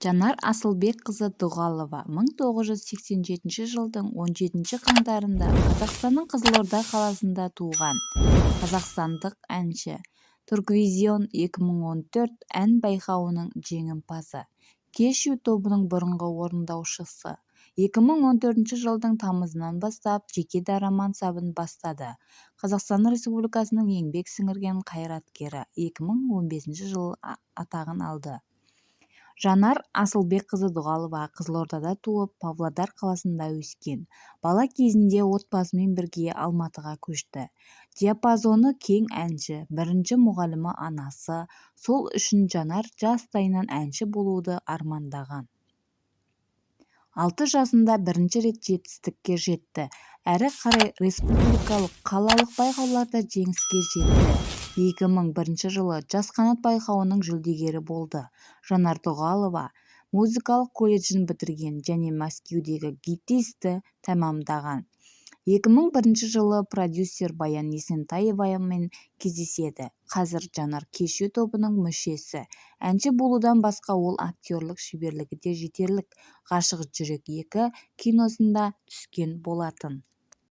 Жанар Асылбекқызы Дұғалова 1987 жылдың 17 қаңтарында Қазақстанның Қызылорда қаласында туған қазақстандық әнші. Турквизион 2014 ән байқауының жеңімпазы. Кешью тобының бұрынғы орындаушысы. 2014 жылдың тамызынан бастап жеке дара мансабын бастады. Қазақстан Республикасының еңбек сіңірген қайраткері. 2015 жылы атағын алды. Жанар Асылбекқызы Дұғалова Қызылордада туып, Павлодар қаласында өскен. Бала кезінде отбасымен бірге Алматыға көшті. Диапазоны кең әнші, бірінші мұғалімі анасы. Сол үшін Жанар жастайынан әнші болуды армандаған. 6 жасында бірінші рет жетістікке жетті. Әрі қарай республикалық, қалалық байқауларда жеңіске жетті. 2001 жылы Жас қанат байқауының жүлдегері болды. Жанар Дұғалова музыкалық колледжін бітірген және Мәскеудегі ГИТИС-ті тәмамдаған. 2001 жылы продюсер Баян Есентаевамен кездеседі. Қазір Жанар Кешью тобының мүшесі. Әнші болудан басқа ол актерлік шеберлігі де жетерлік. Ғашық жүрек 2 киносында түскен болатын.